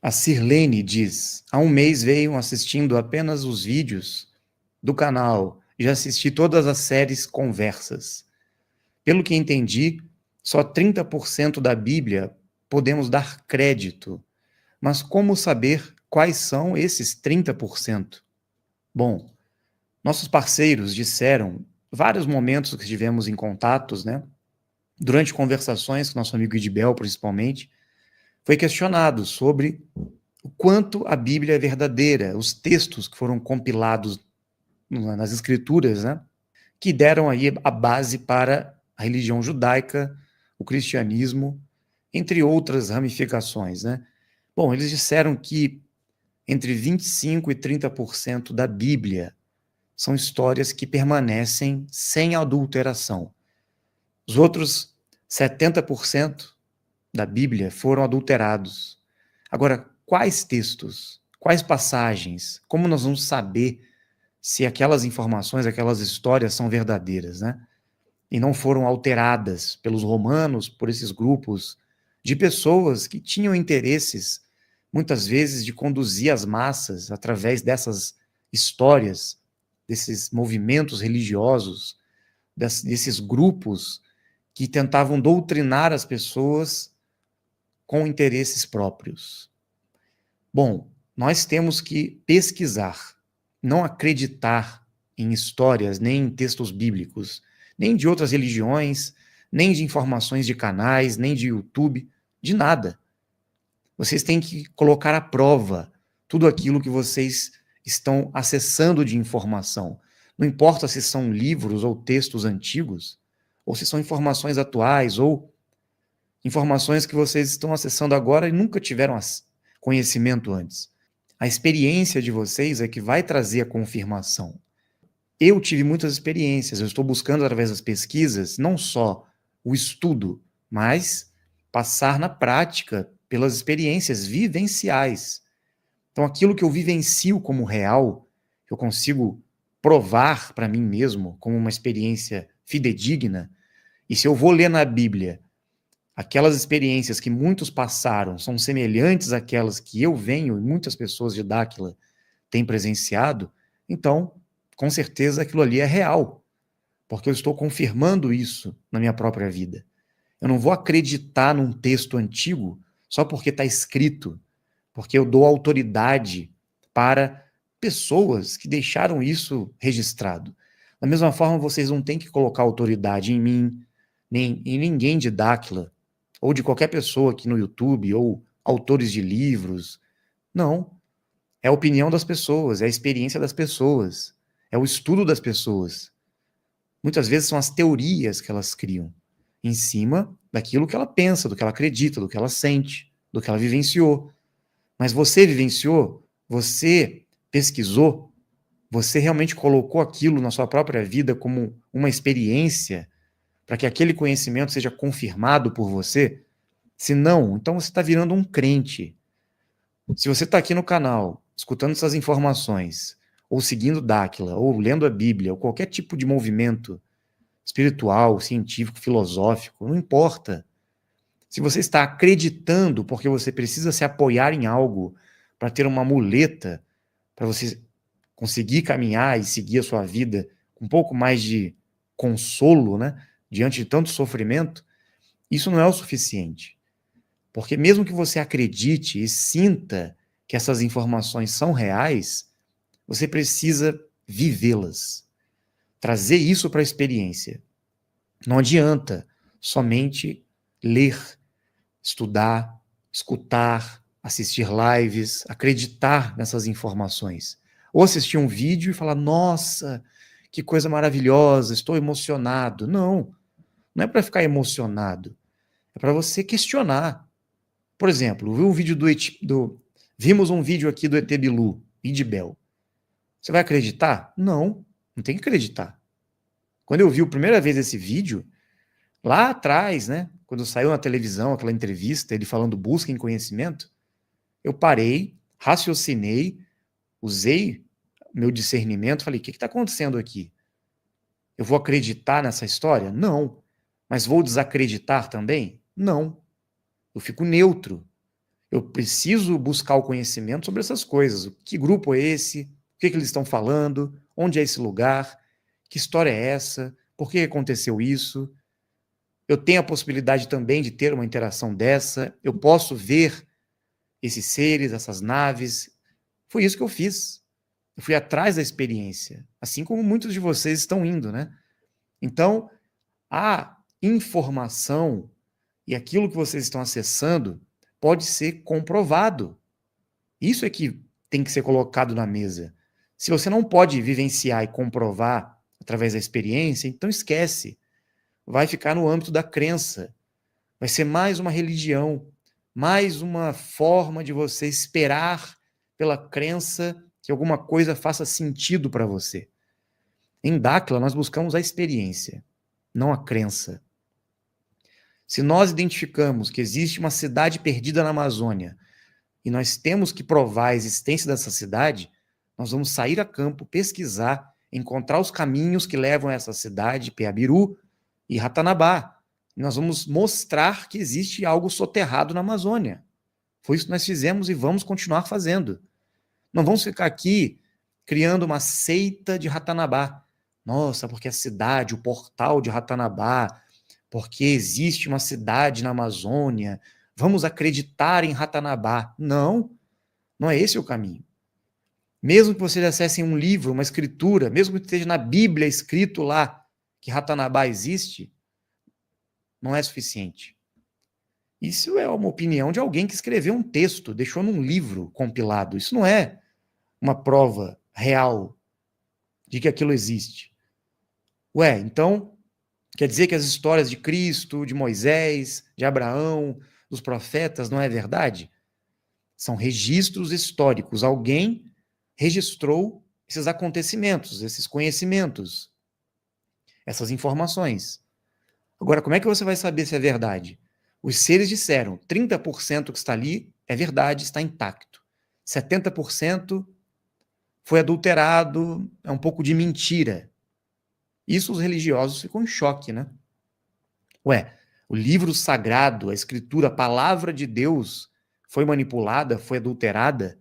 A Sirlene diz: há um mês veio assistindo apenas os vídeos do canal e já assisti todas as séries conversas. Pelo que entendi, só 30% da Bíblia podemos dar crédito. Mas como saber quais são esses 30%? Bom, nossos parceiros disseram, vários momentos que estivemos em contatos, né? Durante conversações com nosso amigo Idibel, principalmente, foi questionado sobre o quanto a Bíblia é verdadeira, os textos que foram compilados nas escrituras, né? Que deram aí a base para a religião judaica, o cristianismo, entre outras ramificações, né? Bom, eles disseram que entre 25% e 30% da Bíblia são histórias que permanecem sem adulteração. Os outros 70% da Bíblia foram adulterados. Agora, quais textos, quais passagens, como nós vamos saber se aquelas informações, aquelas histórias são verdadeiras, né? E não foram alteradas pelos romanos, por esses grupos de pessoas que tinham interesses, muitas vezes, de conduzir as massas através dessas histórias, desses movimentos religiosos, desses grupos que tentavam doutrinar as pessoas com interesses próprios. Bom, nós temos que pesquisar, não acreditar em histórias, nem em textos bíblicos, nem de outras religiões, nem de informações de canais, nem de YouTube, de nada. Vocês têm que colocar à prova tudo aquilo que vocês estão acessando de informação. Não importa se são livros ou textos antigos, ou se são informações atuais, ou informações que vocês estão acessando agora e nunca tiveram conhecimento antes. A experiência de vocês é que vai trazer a confirmação. Eu tive muitas experiências, eu estou buscando através das pesquisas não só o estudo, mas passar na prática pelas experiências vivenciais. Então, aquilo que eu vivencio como real, eu consigo provar para mim mesmo como uma experiência fidedigna, e se eu vou ler na Bíblia aquelas experiências que muitos passaram são semelhantes àquelas que eu venho e muitas pessoas de Dáquila têm presenciado, então, com certeza, aquilo ali é real, porque eu estou confirmando isso na minha própria vida. Eu não vou acreditar num texto antigo só porque está escrito, porque eu dou autoridade para pessoas que deixaram isso registrado. Da mesma forma, vocês não têm que colocar autoridade em mim, nem em ninguém de Dáquila, ou de qualquer pessoa aqui no YouTube, ou autores de livros. Não. É a opinião das pessoas, é a experiência das pessoas, é o estudo das pessoas. Muitas vezes são as teorias que elas criam em cima daquilo que ela pensa, do que ela acredita, do que ela sente, do que ela vivenciou. Mas você vivenciou, você pesquisou, você realmente colocou aquilo na sua própria vida como uma experiência para que aquele conhecimento seja confirmado por você? Se não, então você está virando um crente. Se você está aqui no canal, escutando essas informações, ou seguindo Dáquila, ou lendo a Bíblia, ou qualquer tipo de movimento espiritual, científico, filosófico, não importa. Se você está acreditando porque você precisa se apoiar em algo para ter uma muleta, para você conseguir caminhar e seguir a sua vida com um pouco mais de consolo, né, diante de tanto sofrimento, isso não é o suficiente. Porque mesmo que você acredite e sinta que essas informações são reais, você precisa vivê-las, trazer isso para a experiência. Não adianta somente ler, estudar, escutar, assistir lives, acreditar nessas informações. Ou assistir um vídeo e falar, nossa, que coisa maravilhosa, estou emocionado. Não, não é para ficar emocionado, é para você questionar. Por exemplo, vimos um vídeo aqui do ET Bilu, Idibel. Você vai acreditar? Não, não tem que acreditar. Quando eu vi a primeira vez esse vídeo, lá atrás, né, quando saiu na televisão aquela entrevista, ele falando busca em conhecimento, eu parei, raciocinei, usei meu discernimento, falei, o que está acontecendo aqui? Eu vou acreditar nessa história? Não. Mas vou desacreditar também? Não. Eu fico neutro. Eu preciso buscar o conhecimento sobre essas coisas. Que grupo é esse? O que eles estão falando? Onde é esse lugar? Que história é essa? Por que aconteceu isso? Eu tenho a possibilidade também de ter uma interação dessa. Eu posso ver esses seres, essas naves. Foi isso que eu fiz. Eu fui atrás da experiência, assim como muitos de vocês estão indo, né? Então, a informação e aquilo que vocês estão acessando pode ser comprovado. Isso é que tem que ser colocado na mesa. Se você não pode vivenciar e comprovar através da experiência, então esquece. Vai ficar no âmbito da crença. Vai ser mais uma religião, mais uma forma de você esperar pela crença que alguma coisa faça sentido para você. Em Dáquila, nós buscamos a experiência, não a crença. Se nós identificamos que existe uma cidade perdida na Amazônia e nós temos que provar a existência dessa cidade, nós vamos sair a campo, pesquisar, encontrar os caminhos que levam a essa cidade, Peabiru e Ratanabá. E nós vamos mostrar que existe algo soterrado na Amazônia. Foi isso que nós fizemos e vamos continuar fazendo. Não vamos ficar aqui criando uma seita de Ratanabá. Nossa, porque a cidade, o portal de Ratanabá, porque existe uma cidade na Amazônia, vamos acreditar em Ratanabá. Não, não é esse o caminho. Mesmo que vocês acessem um livro, uma escritura, mesmo que esteja na Bíblia escrito lá que Ratanabá existe, não é suficiente. Isso é uma opinião de alguém que escreveu um texto, deixou num livro compilado. Isso não é uma prova real de que aquilo existe. Ué, então quer dizer que as histórias de Cristo, de Moisés, de Abraão, dos profetas não é verdade? São registros históricos. Alguém registrou esses acontecimentos, esses conhecimentos, essas informações. Agora, como é que você vai saber se é verdade? Os seres disseram, 30% que está ali é verdade, está intacto. 70% foi adulterado, é um pouco de mentira. Isso os religiosos ficam em choque, né? Ué, o livro sagrado, a escritura, a palavra de Deus foi manipulada, foi adulterada?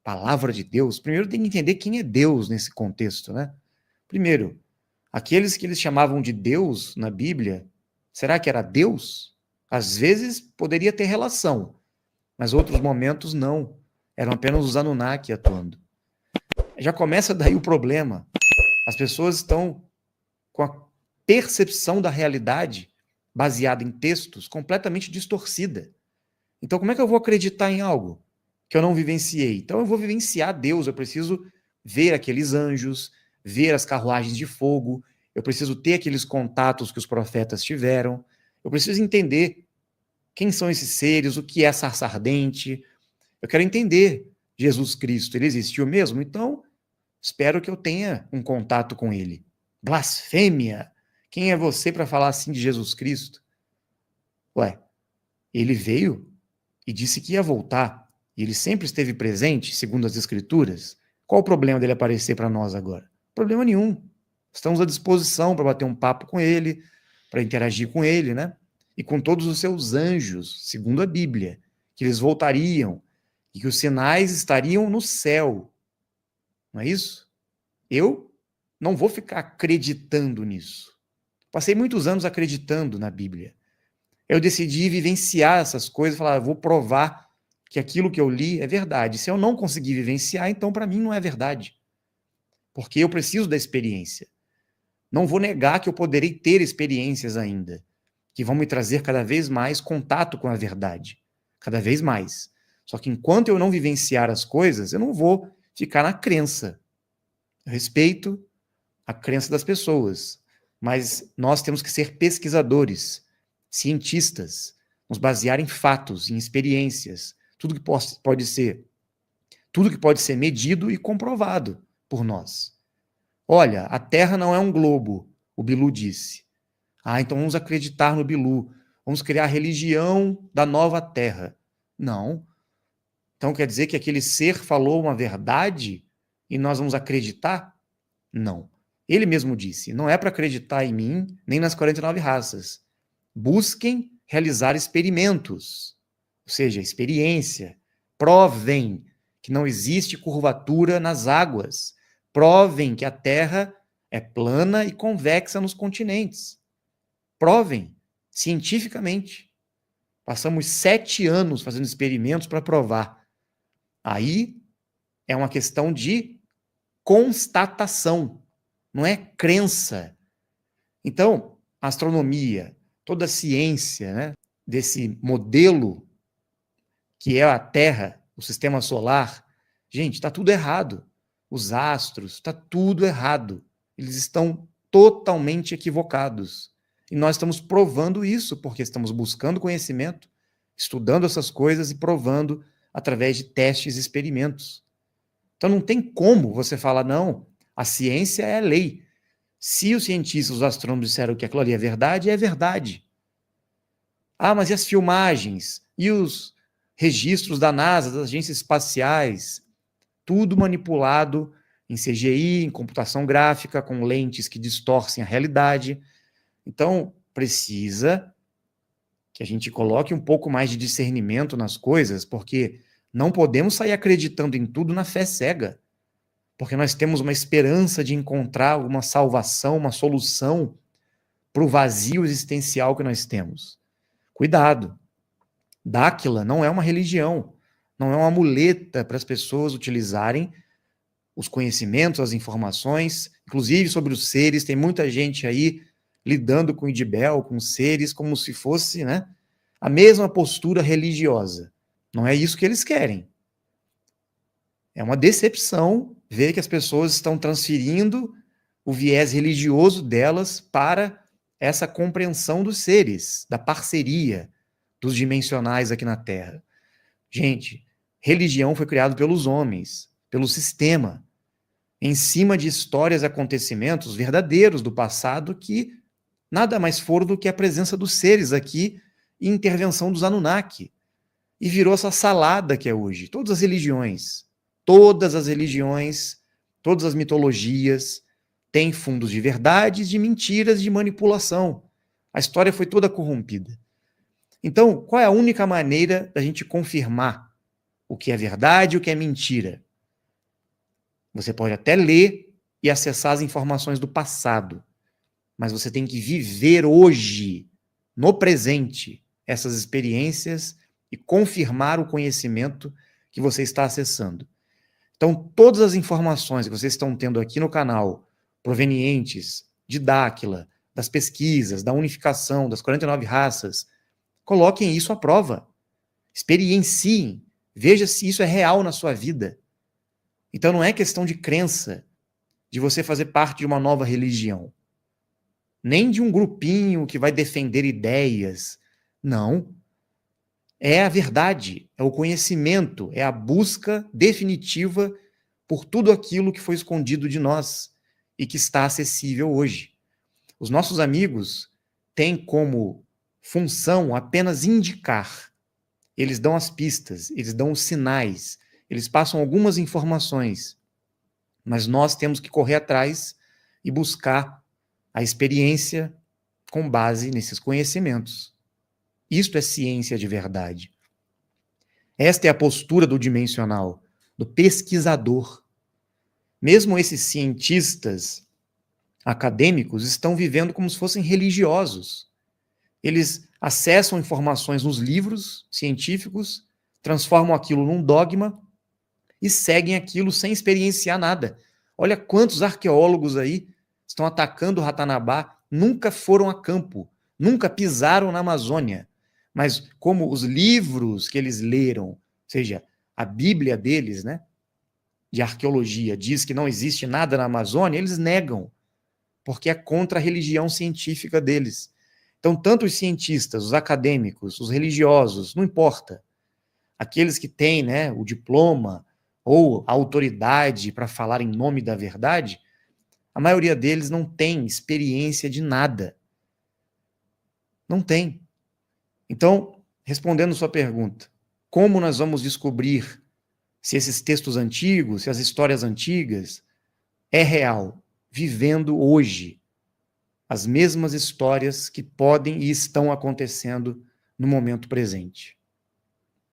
Palavra de Deus? Primeiro tem que entender quem é Deus nesse contexto, né? Primeiro, aqueles que eles chamavam de Deus na Bíblia, será que era Deus? Às vezes poderia ter relação, mas outros momentos não. Eram apenas os Anunnaki atuando. Já começa daí o problema. As pessoas estão com a percepção da realidade baseada em textos completamente distorcida. Então, como é que eu vou acreditar em algo que eu não vivenciei? Então, eu vou vivenciar Deus, eu preciso ver aqueles anjos, ver as carruagens de fogo, eu preciso ter aqueles contatos que os profetas tiveram, eu preciso entender quem são esses seres, o que é sarça ardente, eu quero entender Jesus Cristo, ele existiu mesmo? Então, espero que eu tenha um contato com ele. Blasfêmia! Quem é você para falar assim de Jesus Cristo? Ué, ele veio e disse que ia voltar. E ele sempre esteve presente, segundo as Escrituras. Qual o problema dele aparecer para nós agora? Problema nenhum. Estamos à disposição para bater um papo com ele, para interagir com ele, né? E com todos os seus anjos, segundo a Bíblia, que eles voltariam e que os sinais estariam no céu. Não é isso? Eu não vou ficar acreditando nisso. Passei muitos anos acreditando na Bíblia. Eu decidi vivenciar essas coisas, falar, vou provar que aquilo que eu li é verdade. Se eu não conseguir vivenciar, então para mim não é verdade. Porque eu preciso da experiência. Não vou negar que eu poderei ter experiências ainda, que vão me trazer cada vez mais contato com a verdade. Cada vez mais. Só que enquanto eu não vivenciar as coisas, eu não vou ficar na crença. Eu respeito a crença das pessoas, mas nós temos que ser pesquisadores, cientistas, nos basear em fatos, em experiências, tudo que pode ser medido e comprovado por nós. Olha, a Terra não é um globo, o Bilu disse. Ah, então vamos acreditar no Bilu, vamos criar a religião da nova Terra. Não. Então quer dizer que aquele ser falou uma verdade e nós vamos acreditar? Não. Ele mesmo disse, não é para acreditar em mim, nem nas 49 raças. Busquem realizar experimentos. ou seja, experiência. Provem que não existe curvatura nas águas. Provem que a Terra é plana e convexa nos continentes. Provem, cientificamente. Passamos 7 anos fazendo experimentos para provar. Aí é uma questão de constatação, não é crença. Então, a astronomia, toda a ciência, né, desse modelo que é a Terra, o sistema solar, gente, está tudo errado. Os astros, está tudo errado. Eles estão totalmente equivocados. E nós estamos provando isso, porque estamos buscando conhecimento, estudando essas coisas e provando através de testes e experimentos. Então não tem como você falar, não, a ciência é a lei. Se os cientistas, os astrônomos disseram que aquilo ali é verdade, é verdade. Ah, mas e as filmagens? E os registros da NASA, das agências espaciais? Tudo manipulado em CGI, em computação gráfica, com lentes que distorcem a realidade. Então, precisa que a gente coloque um pouco mais de discernimento nas coisas, porque não podemos sair acreditando em tudo na fé cega, porque nós temos uma esperança de encontrar uma salvação, uma solução para o vazio existencial que nós temos. Cuidado. Dáquila não é uma religião, não é uma muleta para as pessoas utilizarem os conhecimentos, as informações, inclusive sobre os seres. Tem muita gente aí lidando com Idibel, com seres, como se fosse, né, a mesma postura religiosa. Não é isso que eles querem. É uma decepção ver que as pessoas estão transferindo o viés religioso delas para essa compreensão dos seres, da parceria dos dimensionais aqui na Terra. Gente, religião foi criada pelos homens, pelo sistema, em cima de histórias e acontecimentos verdadeiros do passado que nada mais foram do que a presença dos seres aqui e intervenção dos Anunnaki. E virou essa salada que é hoje. Todas as religiões, todas as mitologias têm fundos de verdades, de mentiras, de manipulação. A história foi toda corrompida. Então, qual é a única maneira da gente confirmar o que é verdade e o que é mentira? Você pode até ler e acessar as informações do passado, mas você tem que viver hoje, no presente, essas experiências e confirmar o conhecimento que você está acessando. Então, todas as informações que vocês estão tendo aqui no canal, provenientes de Dáquila, das pesquisas, da unificação, das 49 raças, coloquem isso à prova. Experienciem. Veja se isso é real na sua vida. Então não é questão de crença, de você fazer parte de uma nova religião. Nem de um grupinho que vai defender ideias. Não. É a verdade, é o conhecimento, é a busca definitiva por tudo aquilo que foi escondido de nós e que está acessível hoje. Os nossos amigos têm como função apenas indicar. Eles dão as pistas, eles dão os sinais, eles passam algumas informações, mas nós temos que correr atrás e buscar a experiência com base nesses conhecimentos. Isto é ciência de verdade. Esta é a postura do dimensional, do pesquisador. Mesmo esses cientistas acadêmicos estão vivendo como se fossem religiosos. Eles acessam informações nos livros científicos, transformam aquilo num dogma e seguem aquilo sem experienciar nada. Olha quantos arqueólogos aí estão atacando o Ratanabá, nunca foram a campo, nunca pisaram na Amazônia, mas como os livros que eles leram, ou seja, a Bíblia deles, né, de arqueologia, diz que não existe nada na Amazônia, eles negam, porque é contra a religião científica deles. Então, tanto os cientistas, os acadêmicos, os religiosos, não importa, aqueles que têm, né, o diploma ou a autoridade para falar em nome da verdade, a maioria deles não tem experiência de nada. Não tem. Então, respondendo sua pergunta, como nós vamos descobrir se esses textos antigos, se as histórias antigas é real, vivendo hoje as mesmas histórias que podem e estão acontecendo no momento presente?